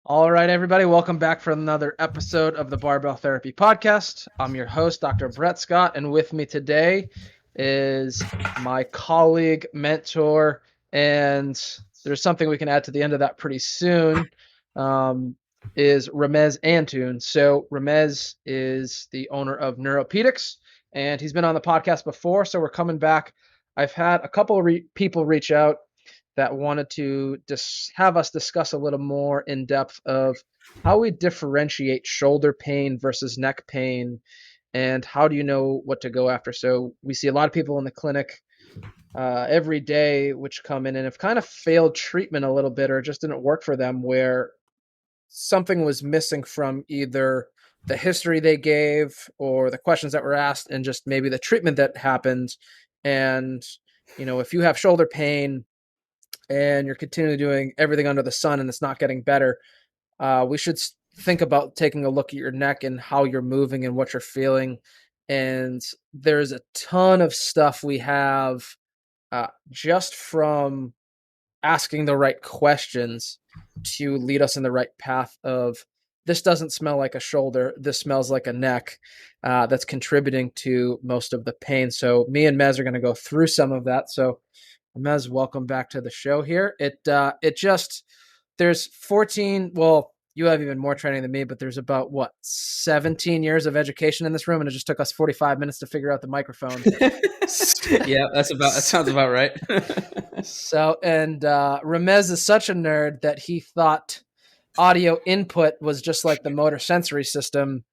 All right, everybody, welcome back for another episode of the Barbell Therapy Podcast. I'm your host, Dr. Brett Scott, and with me today is my colleague, mentor, and there's something we can add to the end of that pretty soon, is Ramez Antoun. So Ramez is the owner of Neuropedics, and he's been on the podcast before, so we're coming back. I've had a couple of people reach out that wanted to have us discuss a little more in depth of how we differentiate shoulder pain versus neck pain and how do you know what to go after. So we see a lot of people in the clinic every day which come in and have kind of failed treatment a little bit or just didn't work for them, where something was missing from either the history they gave or the questions that were asked and just maybe the treatment that happened. And if you have shoulder pain and you're continually doing everything under the sun and it's not getting better, we should think about taking a look at your neck and how you're moving and what you're feeling. And there's a ton of stuff we have just from asking the right questions to lead us in the right path of this doesn't smell like a shoulder, this smells like a neck, that's contributing to most of the pain. So me and Mez are going to go through some of that. So Mez, welcome back to the show here. There's 14, well, you have even more training than me, but there's about 17 years of education in this room, and it just took us 45 minutes to figure out the microphone. Yeah, that sounds about right. Ramez is such a nerd that he thought audio input was just like the motor sensory system,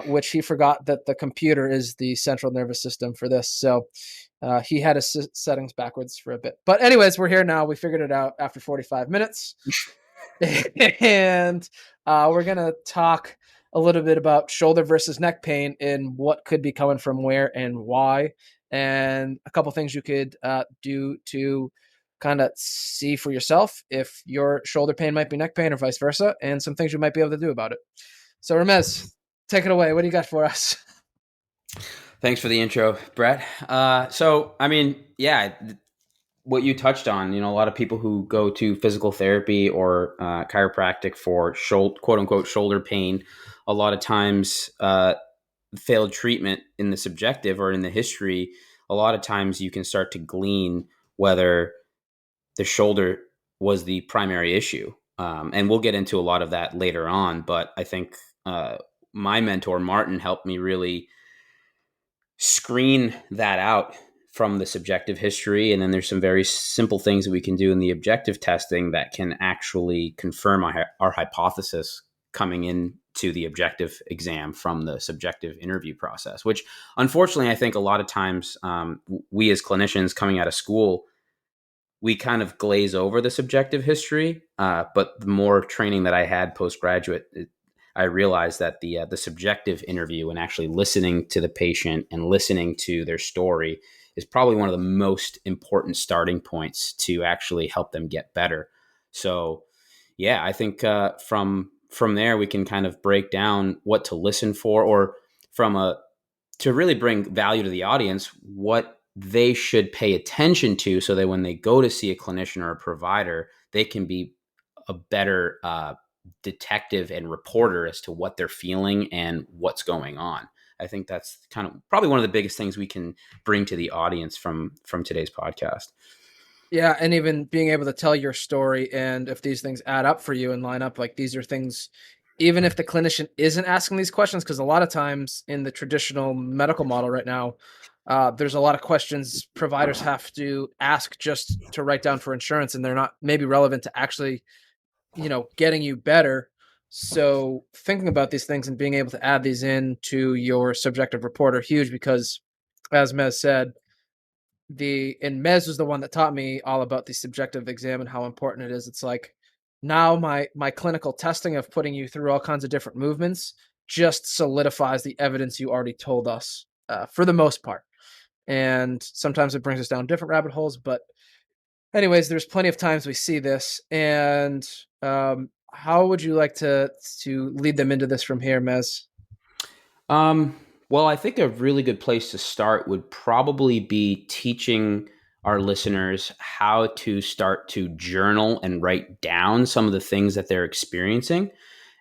which he forgot that the computer is the central nervous system for this. So he had his settings backwards for a bit. But anyways, we're here now. We figured it out after 45 minutes. And we're going to talk a little bit about shoulder versus neck pain and what could be coming from where and why, and a couple things you could do to kind of see for yourself if your shoulder pain might be neck pain or vice versa, and some things you might be able to do about it. So Ramez, take it away. What do you got for us? Thanks for the intro, Brett. What you touched on, a lot of people who go to physical therapy or chiropractic for quote unquote shoulder pain, a lot of times failed treatment in the subjective or in the history. A lot of times you can start to glean whether the shoulder was the primary issue. And we'll get into a lot of that later on. But I think my mentor, Martin, helped me really screen that out from the subjective history. And then there's some very simple things that we can do in the objective testing that can actually confirm our hypothesis coming into the objective exam from the subjective interview process, which unfortunately, I think a lot of times we as clinicians coming out of school, we kind of glaze over the subjective history. But the more training that I had postgraduate, I realized that the subjective interview and actually listening to the patient and listening to their story is probably one of the most important starting points to actually help them get better. So, yeah, I think from there we can kind of break down what to listen for, or to really bring value to the audience, what they should pay attention to, so that when they go to see a clinician or a provider, they can be a better detective and reporter as to what they're feeling and what's going on. I think that's kind of probably one of the biggest things we can bring to the audience from today's podcast. Yeah, and even being able to tell your story, and if these things add up for you and line up, like these are things, even if the clinician isn't asking these questions, because a lot of times in the traditional medical model right now, there's a lot of questions providers have to ask just to write down for insurance, and they're not maybe relevant to actually getting you better. So thinking about these things and being able to add these in to your subjective report are huge, because as Mez said, Mez was the one that taught me all about the subjective exam and how important it is. It's like now my clinical testing of putting you through all kinds of different movements just solidifies the evidence you already told us, for the most part. And sometimes it brings us down different rabbit holes, but anyways, there's plenty of times we see this. And how would you like to lead them into this from here, Mez? Well, I think a really good place to start would probably be teaching our listeners how to start to journal and write down some of the things that they're experiencing,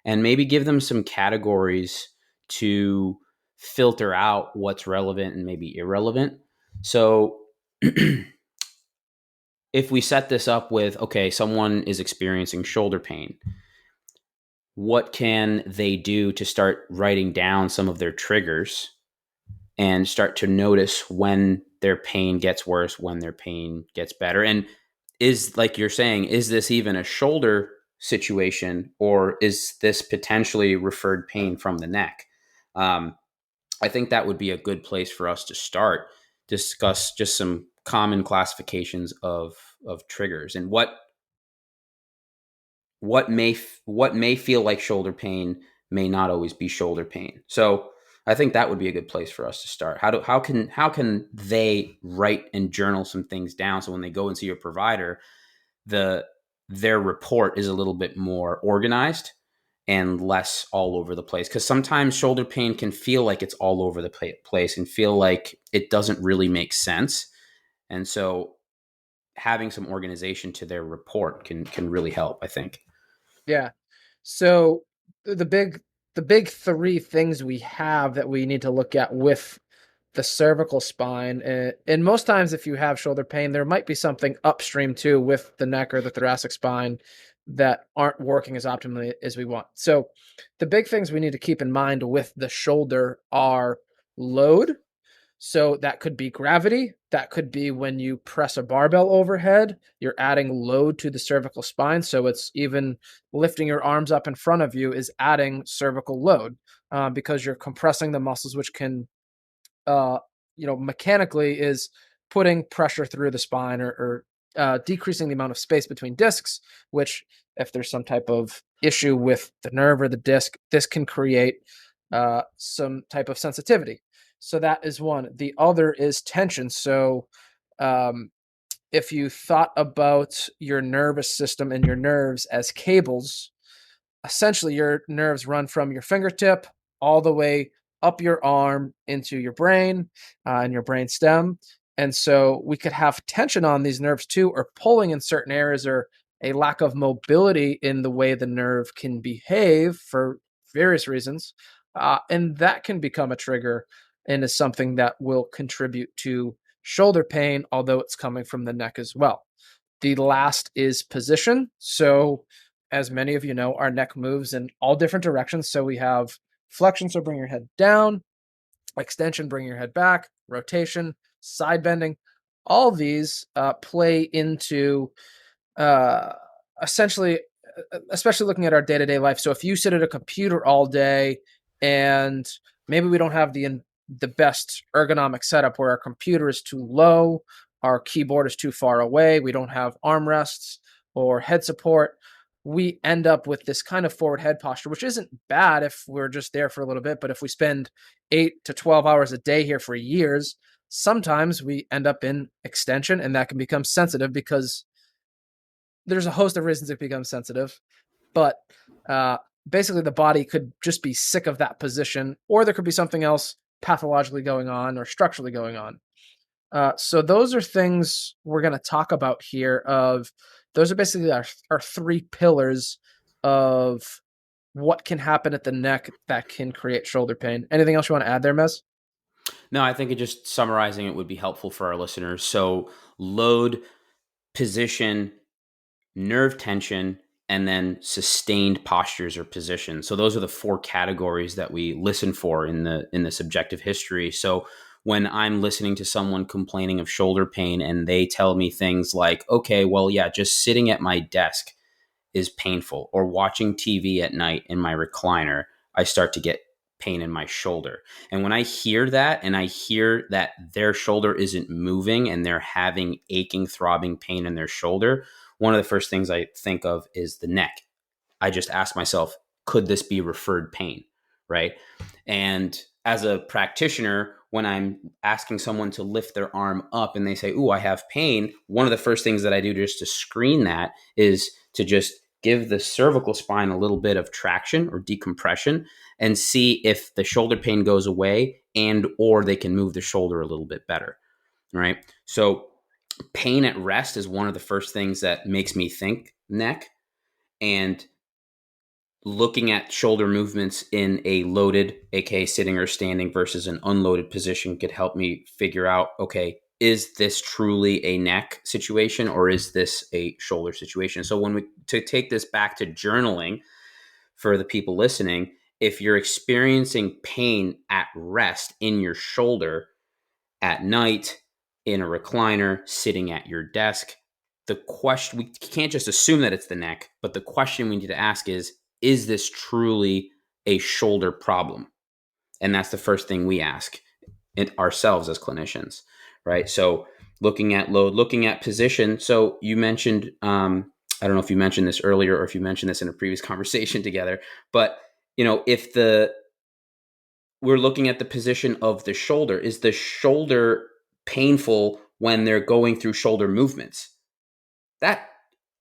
and maybe give them some categories to filter out what's relevant and maybe irrelevant. So if we set this up with, okay, someone is experiencing shoulder pain, what can they do to start writing down some of their triggers and start to notice when their pain gets worse, when their pain gets better? And is, like you're saying, is this even a shoulder situation, or is this potentially referred pain from the neck? I think that would be a good place for us to start, discuss just some common classifications of triggers, and what may feel like shoulder pain may not always be shoulder pain. So I think that would be a good place for us to start. How can they write and journal some things down, so when they go and see your provider, their report is a little bit more organized and less all over the place? Because sometimes shoulder pain can feel like it's all over the place and feel like it doesn't really make sense. And so having some organization to their report can really help, I think. Yeah. So the big three things we have that we need to look at with the cervical spine, and most times if you have shoulder pain, there might be something upstream too with the neck or the thoracic spine that aren't working as optimally as we want. So the big things we need to keep in mind with the shoulder are load. So that could be gravity. That could be when you press a barbell overhead, you're adding load to the cervical spine. So it's even lifting your arms up in front of you is adding cervical load, because you're compressing the muscles, which can, uh, mechanically is putting pressure through the spine, or decreasing the amount of space between discs, which, if there's some type of issue with the nerve or the disc, this can create some type of sensitivity. So that is one. The other is tension. So um, if you thought about your nervous system and your nerves as cables, essentially your nerves run from your fingertip all the way up your arm into your brain, and your brain stem. And so we could have tension on these nerves too, or pulling in certain areas, or a lack of mobility in the way the nerve can behave for various reasons. And that can become a trigger and is something that will contribute to shoulder pain, although it's coming from the neck as well. The last is position. So, as many of you know, our neck moves in all different directions. So, we have flexion, so bring your head down, extension, bring your head back, rotation, side bending. All these play into uh, essentially, especially looking at our day to day life. So, if you sit at a computer all day, and maybe we don't have the best ergonomic setup, where our computer is too low, our keyboard is too far away, we don't have armrests or head support, we end up with this kind of forward head posture, which isn't bad if we're just there for a little bit. But if we spend 8 to 12 hours a day here for years, sometimes we end up in extension, and that can become sensitive because there's a host of reasons it becomes sensitive. But basically, the body could just be sick of that position, or there could be something else pathologically going on or structurally going on. So those are things we're going to talk about here. Those are basically our three pillars of what can happen at the neck that can create shoulder pain. Anything else you want to add there, Mez? No, I think it just summarizing it would be helpful for our listeners. So load, position, nerve tension, and then sustained postures or positions. So those are the four categories that we listen for in the subjective history. So when I'm listening to someone complaining of shoulder pain and they tell me things like, okay, well, yeah, just sitting at my desk is painful, or watching TV at night in my recliner, I start to get pain in my shoulder. And when I hear that, and I hear that their shoulder isn't moving and they're having aching, throbbing pain in their shoulder, one of the first things I think of is the neck. I just ask myself, could this be referred pain? Right. And as a practitioner, when I'm asking someone to lift their arm up and they say, "Ooh, I have pain," one of the first things that I do just to screen that is to just give the cervical spine a little bit of traction or decompression and see if the shoulder pain goes away, and or they can move the shoulder a little bit better. Right. So pain at rest is one of the first things that makes me think neck. And looking at shoulder movements in a loaded, aka sitting or standing, versus an unloaded position could help me figure out, okay, is this truly a neck situation or is this a shoulder situation? So when we to take this back to journaling for the people listening, if you're experiencing pain at rest in your shoulder at night, in a recliner, sitting at your desk, the question, we can't just assume that it's the neck, but the question we need to ask is this truly a shoulder problem? And that's the first thing we ask ourselves as clinicians, right? So looking at load, looking at position. So you mentioned, I don't know if you mentioned this earlier or if you mentioned this in a previous conversation together, but if we're looking at the position of the shoulder, is the shoulder painful when they're going through shoulder movements? That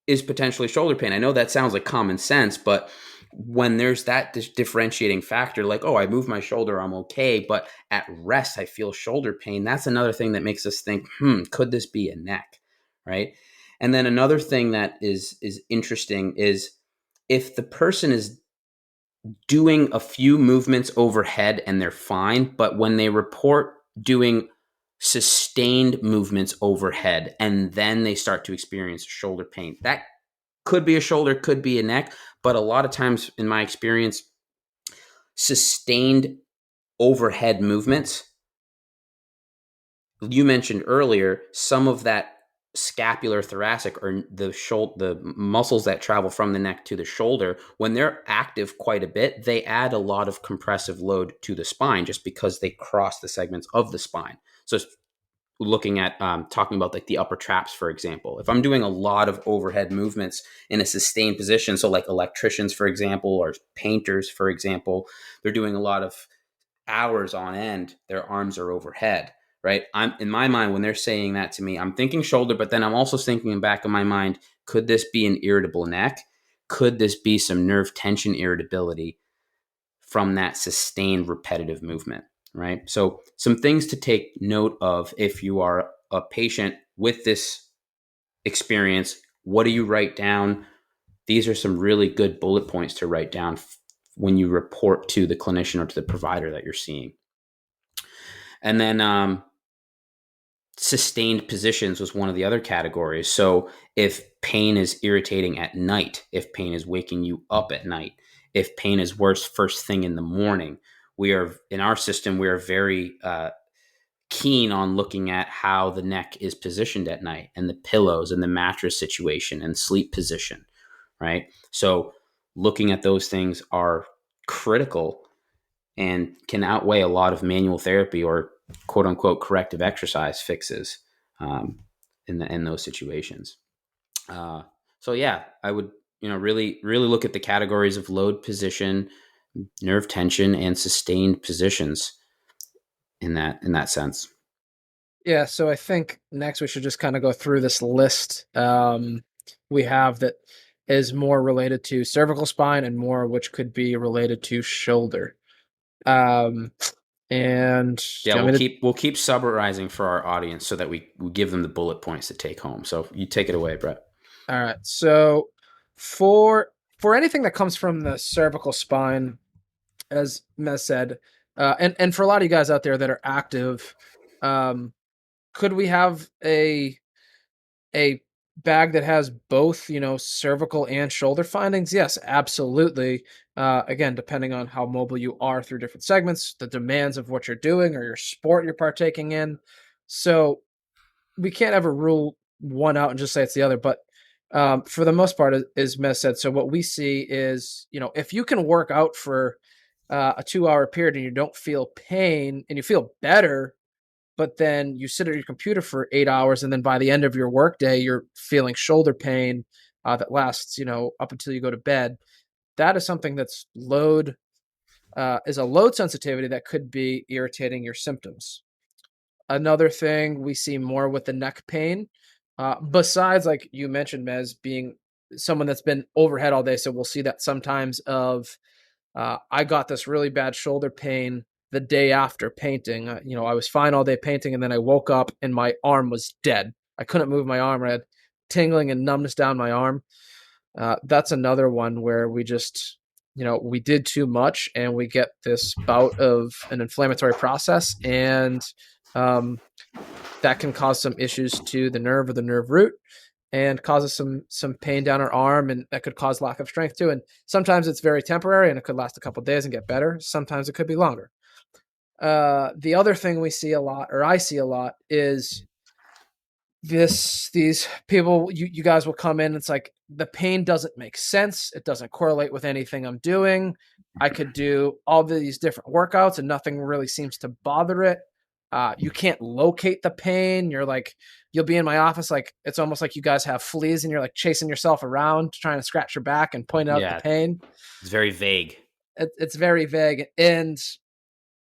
is potentially shoulder pain. I know that sounds like common sense, but when there's that differentiating factor, like, oh, I move my shoulder, I'm okay, but at rest, I feel shoulder pain. That's another thing that makes us think, could this be a neck, right? And then another thing that is interesting is if the person is doing a few movements overhead and they're fine, but when they report doing sustained movements overhead and then they start to experience shoulder pain, that could be a shoulder, could be a neck, but a lot of times in my experience, sustained overhead movements, you mentioned earlier, some of that scapular thoracic or the muscles that travel from the neck to the shoulder, when they're active quite a bit, they add a lot of compressive load to the spine just because they cross the segments of the spine. So looking at talking about like the upper traps, for example, if I'm doing a lot of overhead movements in a sustained position, so like electricians, for example, or painters, for example, they're doing a lot of hours on end, their arms are overhead, right? I'm in my mind, when they're saying that to me, I'm thinking shoulder, but then I'm also thinking in the back of my mind, could this be an irritable neck? Could this be some nerve tension irritability from that sustained repetitive movement, right? So some things to take note of if you are a patient with this experience. What do you write down? These are some really good bullet points to write down when you report to the clinician or to the provider that you're seeing. And then sustained positions was one of the other categories. So if pain is irritating at night, if pain is waking you up at night, if pain is worse first thing in the morning, we are in our system, we are very keen on looking at how the neck is positioned at night and the pillows and the mattress situation and sleep position, right? So looking at those things are critical and can outweigh a lot of manual therapy or quote unquote corrective exercise fixes in those situations. So yeah, I would really look at the categories of load, position, nerve tension, and sustained positions in that sense. Yeah, so I think next we should just kind of go through this list we have that is more related to cervical spine and more which could be related to shoulder. Um, and Yeah, do you want me to? we'll keep summarizing for our audience so that we give them the bullet points to take home. So you take it away, Brett. All right. So for anything that comes from the cervical spine, as Mez said, and for a lot of you guys out there that are active, um, could we have a bag that has both, cervical and shoulder findings? Yes, absolutely. Again, depending on how mobile you are through different segments, the demands of what you're doing or your sport you're partaking in. So we can't ever rule one out and just say it's the other. But for the most part, as Mez said, so what we see is, if you can work out for a 2-hour period and you don't feel pain and you feel better, but then you sit at your computer for 8 hours and then by the end of your workday you're feeling shoulder pain that lasts up until you go to bed, that is something that's is a load sensitivity that could be irritating your symptoms. Another thing we see more with the neck pain, besides like you mentioned, Mez, being someone that's been overhead all day, so we'll see that sometimes of I got this really bad shoulder pain the day after painting. I was fine all day painting, and then I woke up and my arm was dead. I couldn't move my arm. I had tingling and numbness down my arm. That's another one where we just, we did too much and we get this bout of an inflammatory process, and that can cause some issues to the nerve or the nerve root, and causes some pain down our arm, and that could cause lack of strength too. And sometimes it's very temporary and it could last a couple of days and get better. Sometimes it could be longer. The other thing we see a lot, or I see a lot, is these people, you guys will come in, it's like the pain doesn't make sense, it doesn't correlate with anything I'm doing. I could do all these different workouts and nothing really seems to bother it. You can't locate the pain. You'll be in my office, like it's almost like you guys have fleas and you're like chasing yourself around trying to scratch your back and point out the Yeah, pain. it's very vague. It's very vague. And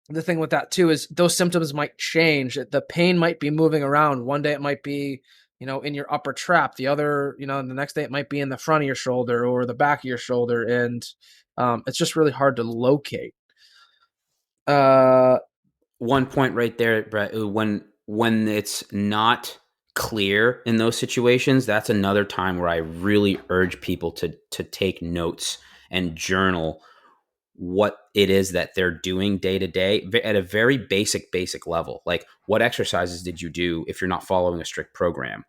the thing with that too is those symptoms might change. The pain might be moving around. One day it might be, in your upper trap. The other, the next day it might be in the front of your shoulder or the back of your shoulder. And it's just really hard to locate. One point right there, Brett, when it's not clear in those situations, that's another time where I really urge people to take notes and journal what it is that they're doing day to day at a very basic level. Like, what exercises did you do if you're not following a strict program?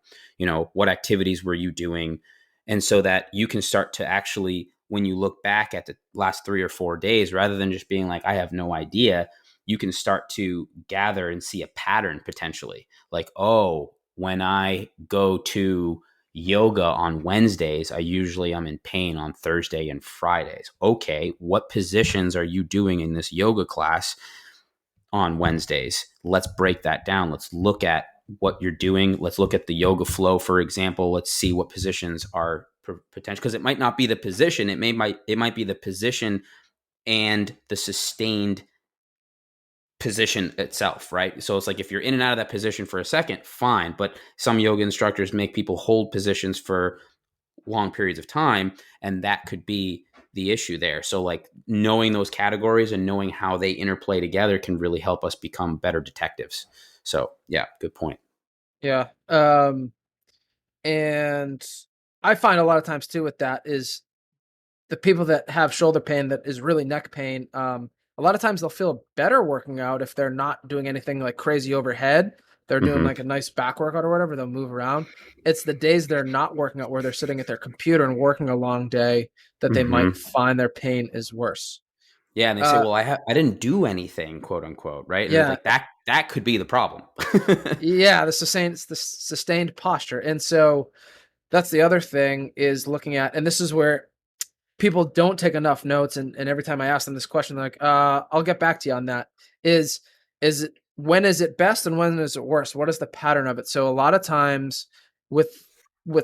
What activities were you doing? And so that you can start to actually, when you look back at the last 3 or 4 days, rather than just being like, I have no idea, you can start to gather and see a pattern potentially. Like, oh, when I go to yoga on Wednesdays, I usually am in pain on Thursday and Fridays. Okay, what positions are you doing in this yoga class on Wednesdays? Let's break that down. Let's look at what you're doing. Let's look at the yoga flow, for example. Let's see what positions are potential, because it might not be the position. It might be the position and the sustained position itself, right? So it's like, if you're in and out of that position for a second, fine. But some yoga instructors make people hold positions for long periods of time, and that could be the issue there. So like, knowing those categories and knowing how they interplay together can really help us become better detectives. So yeah, good point. Yeah. And I find a lot of times too with that is the people that have shoulder pain that is really neck pain, a lot of times they'll feel better working out if they're not doing anything like crazy overhead. They're doing Mm-hmm. like a nice back workout or whatever, they'll move around. It's the days they're not working out, where they're sitting at their computer and working a long day, that they might Mm-hmm. find their pain is worse. Yeah, and they say, Uh, well, I didn't do anything, quote unquote, right? And it's yeah, like, that could be the problem. yeah, it's the sustained posture. And so that's the other thing, is looking at, and this is where people don't take enough notes, and every time I ask them this question, they're like, I'll get back to you on that. Is it, when is it best and when is it worst? What is the pattern of it? So a lot of times with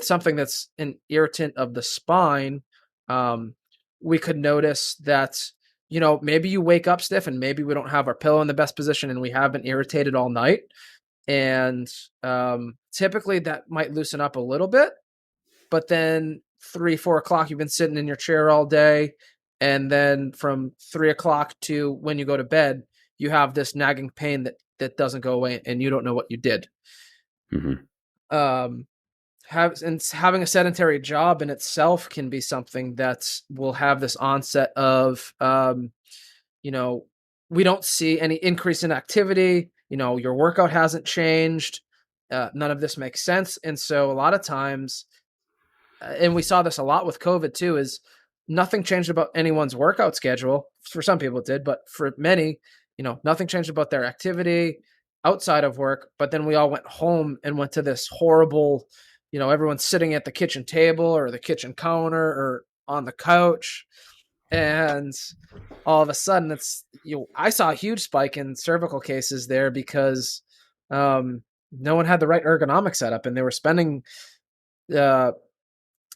something that's an irritant of the spine, um, we could notice that, maybe you wake up stiff and maybe we don't have our pillow in the best position and we have been irritated all night. And typically that might loosen up a little bit, but then 3, 4 o'clock, you've been sitting in your chair all day. And then from 3 o'clock to when you go to bed, you have this nagging pain that doesn't go away and you don't know what you did. Mm-hmm. Um, having a sedentary job in itself can be something that will have this onset of, you know, we don't see any increase in activity. Your workout hasn't changed. None of this makes sense. And so a lot of times, and we saw this a lot with COVID too, is nothing changed about anyone's workout schedule. For some people it did, but for many, nothing changed about their activity outside of work. But then we all went home and went to this horrible, everyone's sitting at the kitchen table or the kitchen counter or on the couch. And all of a sudden I saw a huge spike in cervical cases there because no one had the right ergonomic setup, and they were spending uh,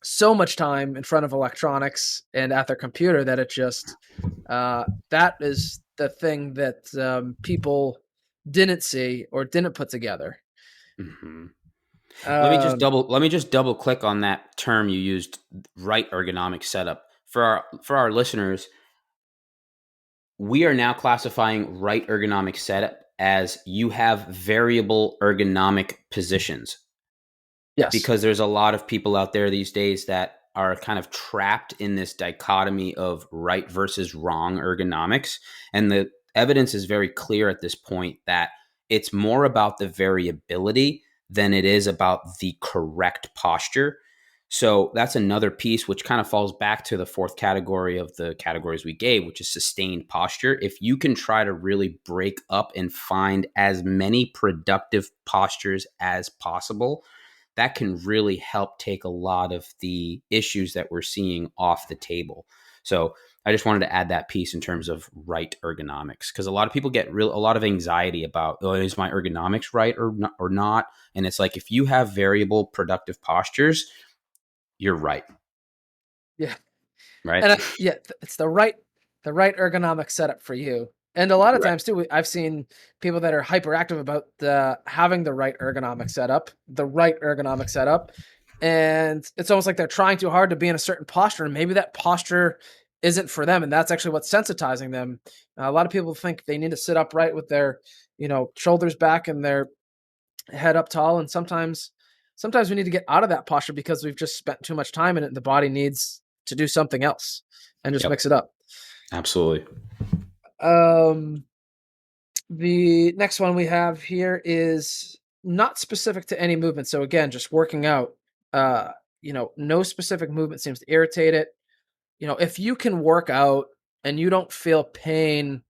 so much time in front of electronics and at their computer that it just that is the thing that people didn't see or didn't put together. Mm-hmm. Um, Let me just double click on that term you used, right ergonomic setup. For our listeners, we are now classifying right ergonomic setup as you have variable ergonomic positions. Yes. because there's a lot of people out there these days that are kind of trapped in this dichotomy of right versus wrong ergonomics. And the evidence is very clear at this point that it's more about the variability than it is about the correct posture. So that's another piece which kind of falls back to the fourth category of the categories we gave, which is sustained posture. If you can try to really break up and find as many productive postures as possible, that can really help take a lot of the issues that we're seeing off the table. So I just wanted to add that piece in terms of right ergonomics, because a lot of people get a lot of anxiety about, oh, is my ergonomics right or not? And it's like, if you have variable productive postures, you're right. Yeah. Right. And it's the right ergonomic setup for you. And a lot of Right. times too, I've seen people that are hyperactive about having the right ergonomic setup, and it's almost like they're trying too hard to be in a certain posture, and maybe that posture isn't for them, and that's actually what's sensitizing them. A lot of people think they need to sit upright with their, shoulders back and their head up tall, and sometimes we need to get out of that posture because we've just spent too much time in it, and the body needs to do something else and just Yep. mix it up. Absolutely. Um, the next one we have here is not specific to any movement. So again, just working out. No specific movement seems to irritate it. If you can work out and you don't feel pain,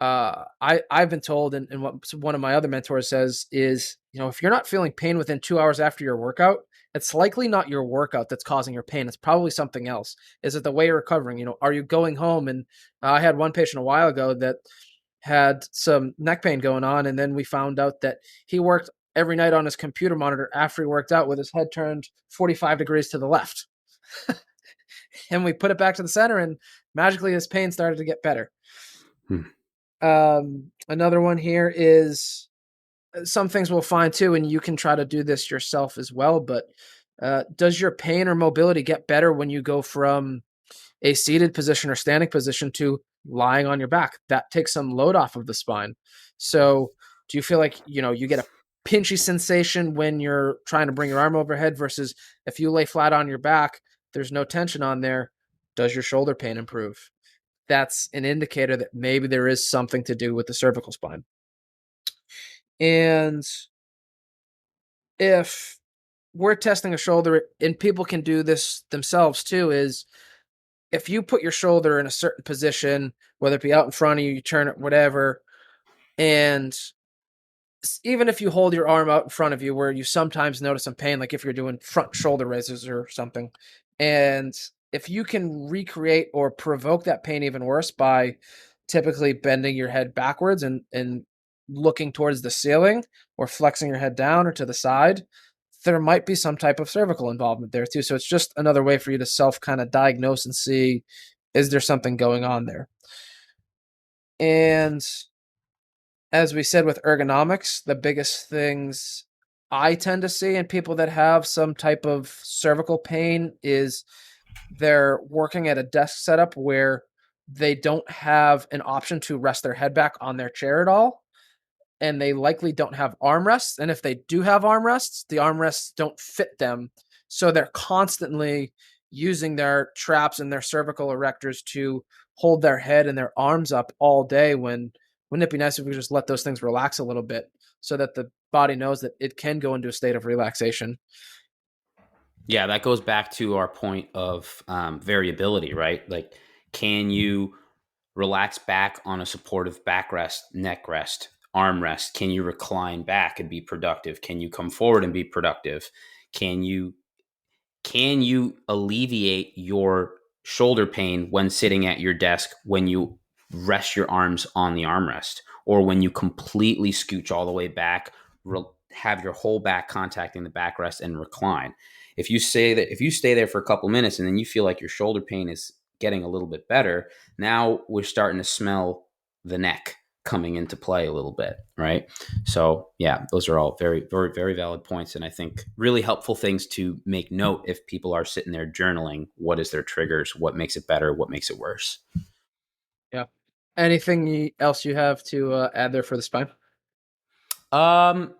I've been told, and what one of my other mentors says is, if you're not feeling pain within 2 hours after your workout, it's likely not your workout that's causing your pain. It's probably something else. Is it the way you're recovering? Are you going home? And I had one patient a while ago that had some neck pain going on, and then we found out that he worked every night on his computer monitor after he worked out with his head turned 45 degrees to the left. And we put it back to the center, and magically his pain started to get better. Hmm. Another one here is some things we'll find too, and you can try to do this yourself as well, but does your pain or mobility get better when you go from a seated position or standing position to lying on your back? That takes some load off of the spine. So do you feel like, you get a pinchy sensation when you're trying to bring your arm overhead versus if you lay flat on your back, there's no tension on there? Does your shoulder pain improve? That's an indicator that maybe there is something to do with the cervical spine. And if we're testing a shoulder, and people can do this themselves too, is if you put your shoulder in a certain position, whether it be out in front of you, you turn it, whatever, and even if you hold your arm out in front of you where you sometimes notice some pain, like if you're doing front shoulder raises or something, and if you can recreate or provoke that pain even worse by typically bending your head backwards and looking towards the ceiling or flexing your head down or to the side, there might be some type of cervical involvement there too. So it's just another way for you to self kind of diagnose and see, is there something going on there? And as we said with ergonomics, the biggest things I tend to see in people that have some type of cervical pain is they're working at a desk setup where they don't have an option to rest their head back on their chair at all, and they likely don't have armrests. And if they do have armrests, the armrests don't fit them. So they're constantly using their traps and their cervical erectors to hold their head and their arms up all day, when wouldn't it be nice if we just let those things relax a little bit so that the body knows that it can go into a state of relaxation? Yeah, that goes back to our point of variability, right? Like, can you relax back on a supportive backrest, neck rest, arm rest? Can you recline back and be productive? Can you come forward and be productive? Can you alleviate your shoulder pain when sitting at your desk, when you rest your arms on the armrest, or when you completely scooch all the way back, have your whole back contacting the backrest and recline? If you stay there for a couple minutes and then you feel like your shoulder pain is getting a little bit better, now we're starting to smell the neck coming into play a little bit, right? So yeah, those are all very, very, very valid points, and I think really helpful things to make note if people are sitting there journaling. What is their triggers? What makes it better? What makes it worse? Yeah. Anything else you have to add there for the spine? Um,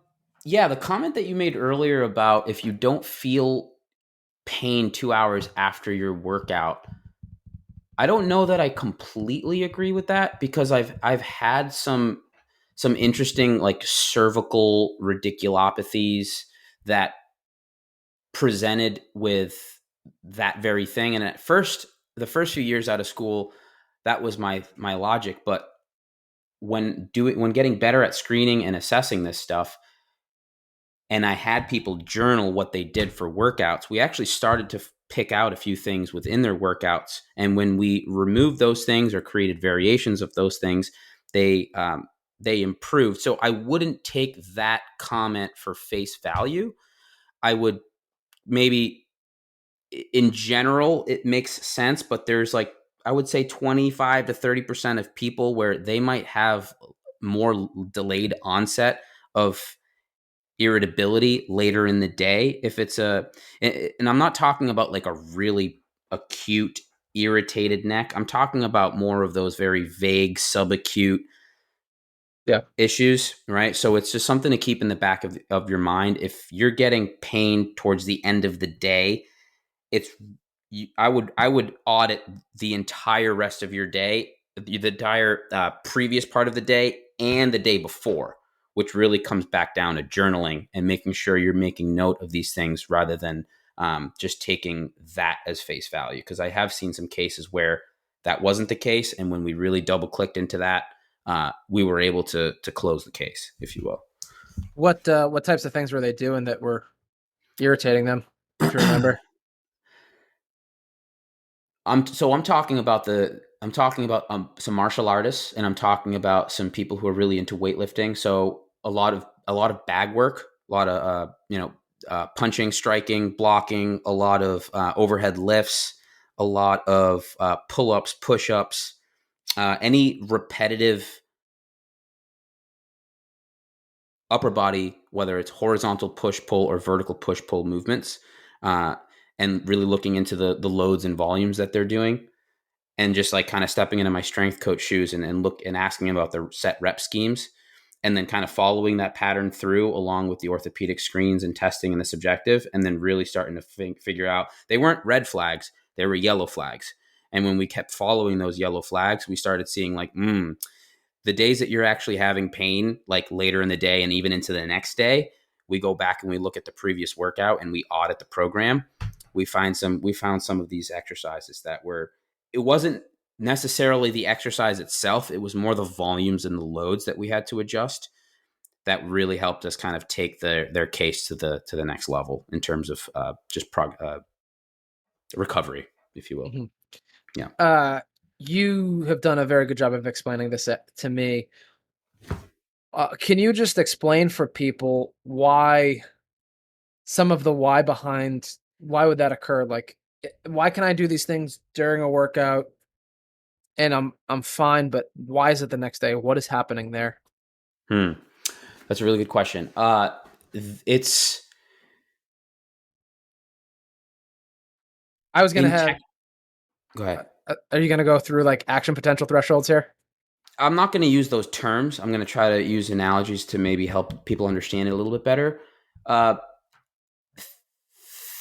Yeah, the comment that you made earlier about if you don't feel pain 2 hours after your workout, I don't know that I completely agree with that, because I've had some interesting like cervical radiculopathies that presented with that very thing. And at first, the first few years out of school, that was my logic. But when getting better at screening and assessing this stuff, and I had people journal what they did for workouts, we actually started to pick out a few things within their workouts. And when we removed those things or created variations of those things, they improved. So I wouldn't take that comment for face value. I would maybe, in general, it makes sense, but there's like, I would say 25 to 30% of people where they might have more delayed onset of irritability later in the day. If it's and I'm not talking about like a really acute irritated neck. I'm talking about more of those very vague subacute Yeah. issues, right? So it's just something to keep in the back of your mind. If you're getting pain towards the end of the day, it's I would audit the entire rest of your day, the entire previous part of the day and the day before, which really comes back down to journaling and making sure you're making note of these things rather than just taking that as face value. Because I have seen some cases where that wasn't the case, and when we really double clicked into that, we were able to close the case, if you will. What types of things were they doing that were irritating them, if you remember? I'm talking about some martial artists, and I'm talking about some people who are really into weightlifting. So a lot of bag work, a lot of punching, striking, blocking, a lot of overhead lifts, a lot of pull-ups, push-ups, any repetitive upper body, whether it's horizontal push pull or vertical push pull movements, uh, and really looking into the loads and volumes that they're doing, and just like kind of stepping into my strength coach shoes and look and asking about the set rep schemes, and then kind of following that pattern through along with the orthopedic screens and testing and the subjective, and then really starting to figure out they weren't red flags, they were yellow flags. And when we kept following those yellow flags, we started seeing like, the days that you're actually having pain, like later in the day and even into the next day, we go back and we look at the previous workout and we audit the program. We found some of these exercises that were, it wasn't necessarily the exercise itself, it was more the volumes and the loads that we had to adjust that really helped us kind of take their case to the next level in terms of recovery, if you will. Mhm. Yeah. You have done a very good job of explaining this to me. Can you just explain for people why some of the why behind why would that occur? Like, why can I do these things during a workout and I'm fine, but why is it the next day? What is happening there? Hmm. That's a really good question. It's I was gonna in have. tech. Go ahead. Are you gonna go through like action potential thresholds here? I'm not going to use those terms. I'm going to try to use analogies to maybe help people understand it a little bit better. Uh,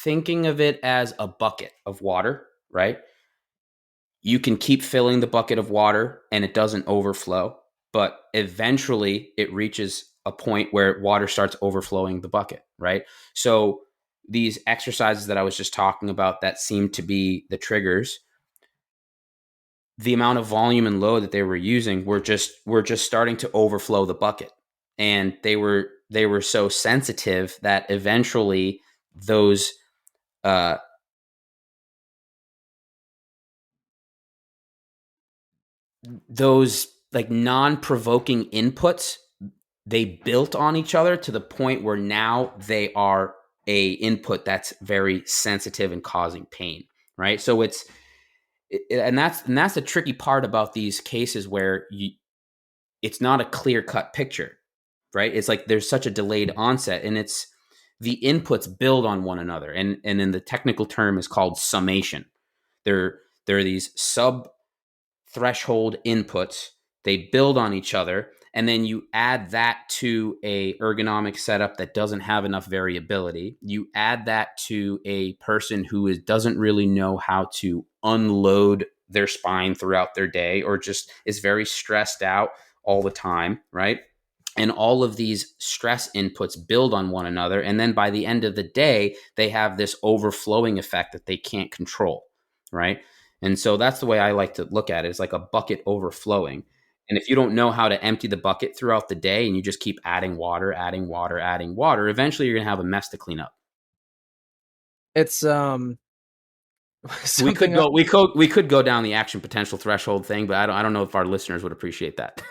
Thinking of it as a bucket of water, right? You can keep filling the bucket of water and it doesn't overflow, but eventually it reaches a point where water starts overflowing the bucket, right? So these exercises that I was just talking about that seem to be the triggers, the amount of volume and load that they were using were just starting to overflow the bucket, and they were so sensitive that eventually those uh, those like non-provoking inputs, they built on each other to the point where now they are a input that's very sensitive and causing pain, right? So and that's the tricky part about these cases where it's not a clear cut picture, right? It's like there's such a delayed onset, and it's the inputs build on one another, and then the technical term is called summation. There are these sub threshold inputs. They build on each other, And then you add that to a ergonomic setup that doesn't have enough variability. You add that to a person who doesn't really know how to unload their spine throughout their day, or just is very stressed out all the time, right? And all of these stress inputs build on one another. And then by the end of the day, they have this overflowing effect that they can't control, right? And so that's the way I like to look at it. It's like a bucket overflowing. And if you don't know how to empty the bucket throughout the day and you just keep adding water, adding water, adding water, eventually you're going to have a mess to clean up. It's We could something. go we could go down the action potential threshold thing, but I don't know if our listeners would appreciate that.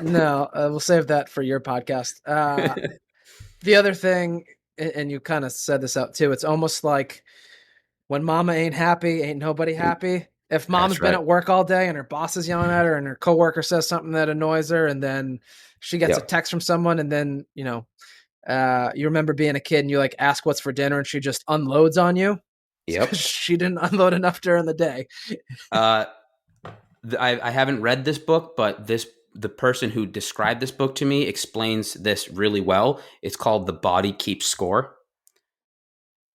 No, we'll save that for your podcast. The other thing, and you kind of said this out too, it's almost like when mama ain't happy, ain't nobody happy. If mom's That's been right. at work all day and her boss is yelling at her and her coworker says something that annoys her, and then she gets a Yep. text from someone, and then, you remember being a kid and you like ask what's for dinner and she just unloads on you because Yep. she didn't unload enough during the day. Uh, I haven't read this book, but the person who described this book to me explains this really well. It's called The Body Keeps Score.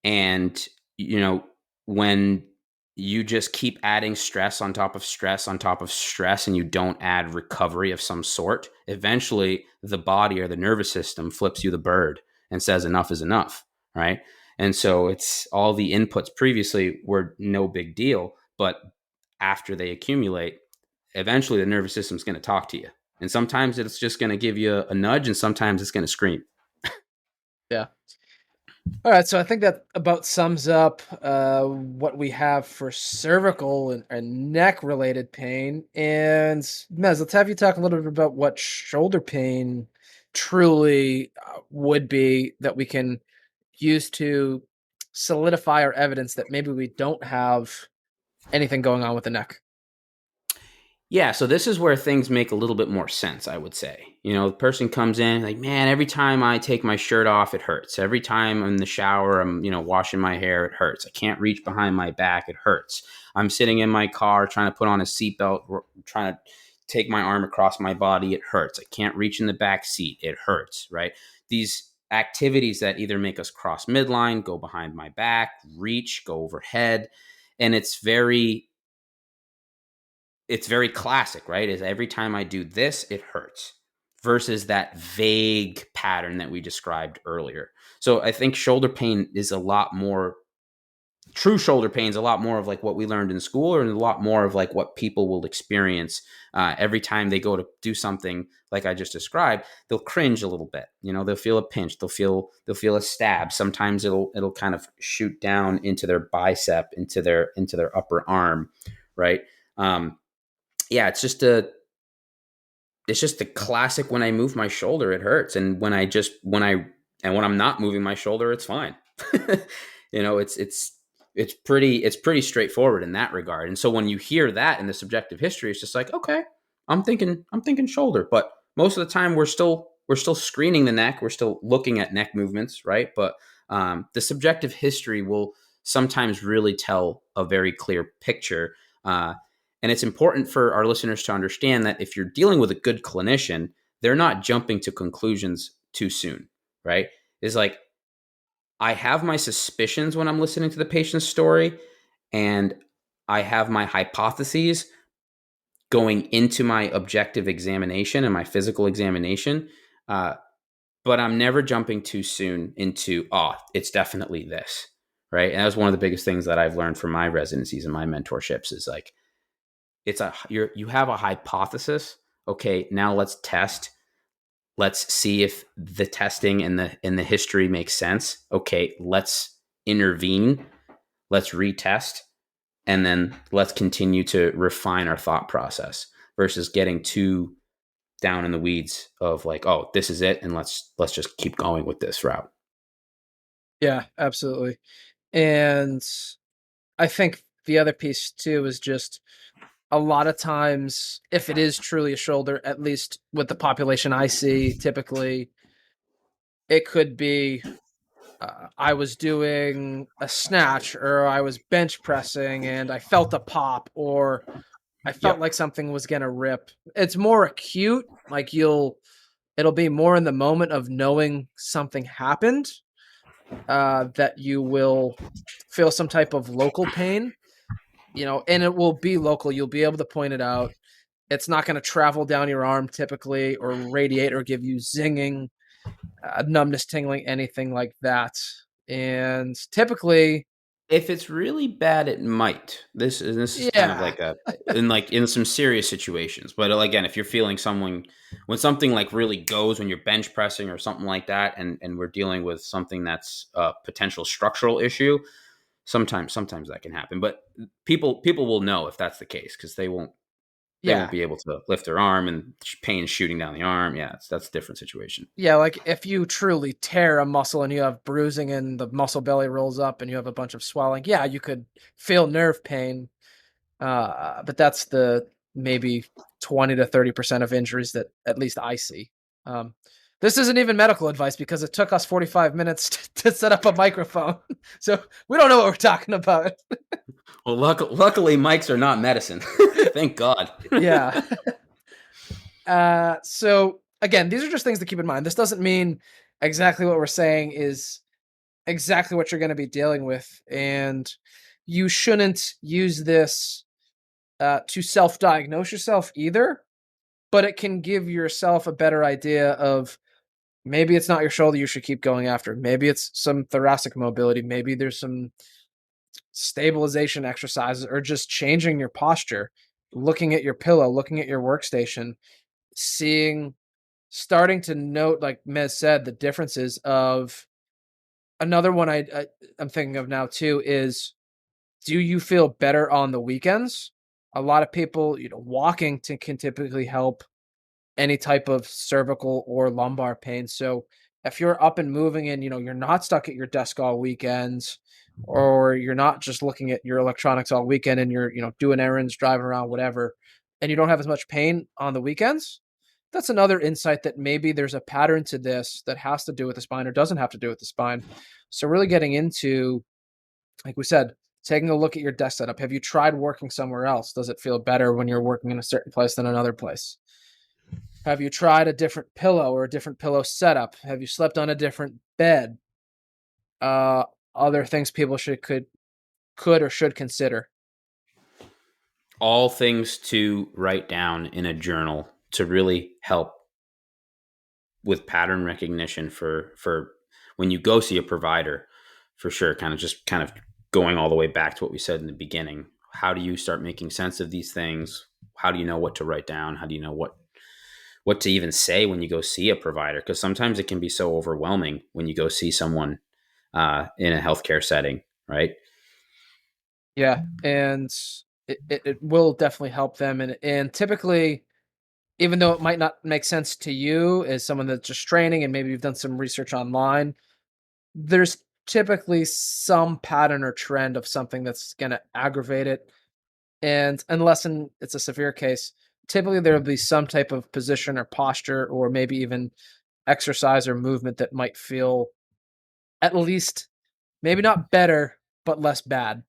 And, you know, when you just keep adding stress on top of stress on top of stress and you don't add recovery of some sort, eventually the body or the nervous system flips you the bird and says enough is enough, right? And so it's all the inputs previously were no big deal, but after they accumulate, eventually the nervous system's going to talk to you. And sometimes it's just going to give you a nudge, and sometimes it's going to scream. Yeah. All right, so I think that about sums up what we have for cervical and neck related pain. And Mez, let's have you talk a little bit about what shoulder pain truly would be that we can use to solidify our evidence that maybe we don't have anything going on with the neck. Yeah, so this is where things make a little bit more sense, I would say. The person comes in like, man, every time I take my shirt off, it hurts. Every time I'm in the shower, I'm, washing my hair, it hurts. I can't reach behind my back, it hurts. I'm sitting in my car trying to put on a seatbelt, trying to take my arm across my body, it hurts. I can't reach in the back seat, it hurts, right? These activities that either make us cross midline, go behind my back, reach, go overhead, and it's very classic, right? Is every time I do this, it hurts, versus that vague pattern that we described earlier. So I think shoulder pain is a lot more true. Shoulder pain is a lot more of like what we learned in school, or a lot more of like what people will experience every time they go to do something like I just described. They'll cringe a little bit. They'll feel a pinch. They'll feel a stab. Sometimes it'll kind of shoot down into their bicep, into their upper arm, right? Yeah, it's just a classic. When I move my shoulder, it hurts, and when I'm not moving my shoulder, it's fine. It's pretty straightforward in that regard. And so when you hear that in the subjective history, it's just like, okay, I'm thinking shoulder, but most of the time we're still screening the neck, we're still looking at neck movements, right? But the subjective history will sometimes really tell a very clear picture. And it's important for our listeners to understand that if you're dealing with a good clinician, they're not jumping to conclusions too soon, right? It's like, I have my suspicions when I'm listening to the patient's story, and I have my hypotheses going into my objective examination and my physical examination. Uh, but I'm never jumping too soon into, oh, it's definitely this, right? And that was one of the biggest things that I've learned from my residencies and my mentorships is like, you have a hypothesis. Okay, now let's test. Let's see if the testing and the history makes sense. Okay, let's intervene. Let's retest, and then let's continue to refine our thought process versus getting too down in the weeds of like, oh, this is it, and let's just keep going with this route. Yeah, absolutely. And I think the other piece too is just a lot of times, if it is truly a shoulder, at least with the population I see, typically it could be I was doing a snatch or I was bench pressing and I felt a pop, or I felt Yep. like something was gonna rip. It's more acute, like it'll be more in the moment of knowing something happened, that you will feel some type of local pain, and it will be local. You'll be able to point it out. It's not going to travel down your arm typically or radiate or give you zinging, numbness, tingling, anything like that. And typically, If it's really bad, it might. This is kind of yeah, like in some serious situations. But again, if you're feeling someone when something like really goes when you're bench pressing or something like that, and we're dealing with something that's a potential structural issue, sometimes that can happen. But people will know if that's the case because they won't yeah, be able to lift their arm and pain shooting down the arm. Yeah, that's a different situation. yeah. Like if you truly tear a muscle and you have bruising and the muscle belly rolls up and you have a bunch of swelling, yeah, you could feel nerve pain. But that's the maybe 20 to 30% of injuries that at least I see. Um, this isn't even medical advice because it took us 45 minutes to set up a microphone. So we don't know what we're talking about. Well, luckily, mics are not medicine. Thank God. Yeah. So again, these are just things to keep in mind. This doesn't mean exactly what we're saying is exactly what you're going to be dealing with. And you shouldn't use this to self diagnose yourself either, but it can give yourself a better idea of maybe it's not your shoulder you should keep going after. Maybe it's some thoracic mobility. Maybe there's some stabilization exercises or just changing your posture, looking at your pillow, looking at your workstation, seeing, starting to note, like Mez said, the differences of another one I'm thinking of now too is, do you feel better on the weekends? A lot of people, walking can typically help any type of cervical or lumbar pain. So if you're up and moving and you're not stuck at your desk all weekends, or you're not just looking at your electronics all weekend and you're doing errands, driving around, whatever, and you don't have as much pain on the weekends, that's another insight that maybe there's a pattern to this that has to do with the spine or doesn't have to do with the spine. So really getting into, like we said, taking a look at your desk setup. Have you tried working somewhere else? Does it feel better when you're working in a certain place than another place? Have you tried a different pillow or a different pillow setup? Have you slept on a different bed? Uh, Other things people could or should consider. All things to write down in a journal to really help with pattern recognition for when you go see a provider, for sure. Kind of going all the way back to what we said in the beginning. How do you start making sense of these things? How do you know what to write down? How do you know what to even say when you go see a provider? Because sometimes it can be so overwhelming when you go see someone in a healthcare setting, right? Yeah, and it will definitely help them. And typically, even though it might not make sense to you as someone that's just training and maybe you've done some research online, there's typically some pattern or trend of something that's going to aggravate it. And it's a severe case, typically there will be some type of position or posture or maybe even exercise or movement that might feel at least maybe not better, but less bad,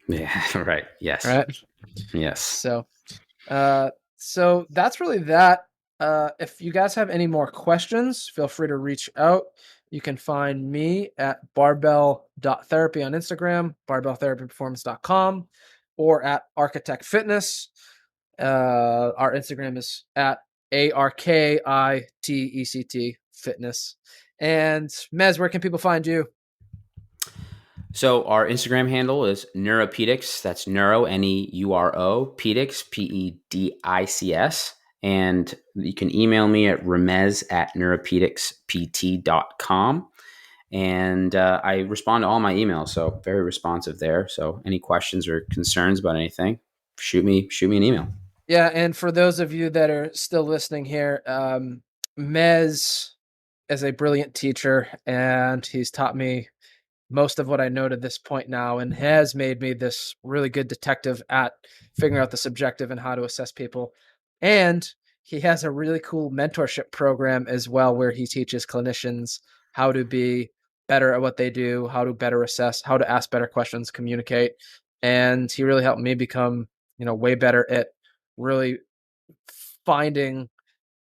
Yeah, right. Yes. right? Yes. So, uh, so that's really that. If you guys have any more questions, feel free to reach out. You can find me at barbell.therapy on Instagram, barbelltherapyperformance.com, or at Architect Fitness. Our Instagram is at ARKITECT Fitness. And Mez, where can people find you? So our Instagram handle is Neuropedics. That's neuro, Neuro, pedics, PEDICS. And you can email me at Ramez at neuropedicspt.com. And I respond to all my emails, so very responsive there. So any questions or concerns about anything, shoot me an email. Yeah, and for those of you that are still listening here, Mez is a brilliant teacher, and he's taught me most of what I know to this point now, and has made me this really good detective at figuring out the subjective and how to assess people. And he has a really cool mentorship program as well, where he teaches clinicians how to be better at what they do, how to better assess, how to ask better questions, communicate. And he really helped me become way better at really finding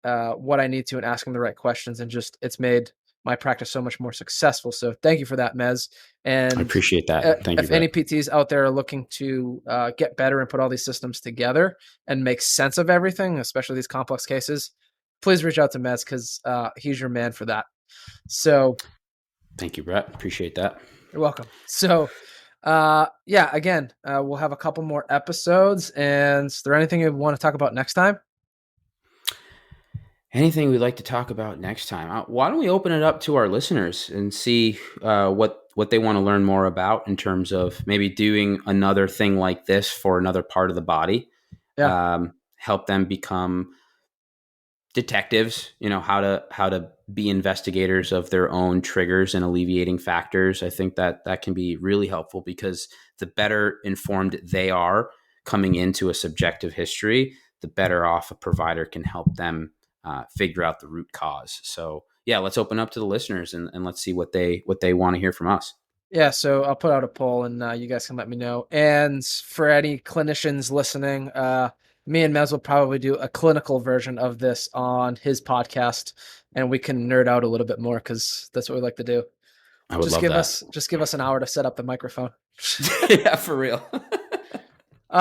what I need to and asking the right questions, and just it's made my practice so much more successful. So thank you for that, Mez. I And appreciate that. Thank you, if any Brett. PTs out there are looking to get better and put all these systems together and make sense of everything, especially these complex cases, please reach out to Mez, because he's your man for that. So Thank you, Brett. Appreciate that. you're welcome. So again, we'll have a couple more episodes. And is there anything you want to talk about next time? Anything we'd like to talk about next time? Why don't we open it up to our listeners and see what they want to learn more about in terms of maybe doing another thing like this for another part of the body. Yeah. Help them become detectives, how to be investigators of their own triggers and alleviating factors. I think that can be really helpful, because the better informed they are coming into a subjective history, the better off a provider can help them figure out the root cause. So yeah, let's open up to the listeners and let's see what they want to hear from us. Yeah, so I'll put out a poll, and you guys can let me know. And for any clinicians listening, me and Mez will probably do a clinical version of this on his podcast, and we can nerd out a little bit more, because that's what we like to do. I would love that. Just give us an hour to set up the microphone. Yeah, for real. All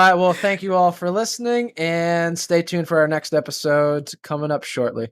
right, well, thank you all for listening, and stay tuned for our next episode coming up shortly.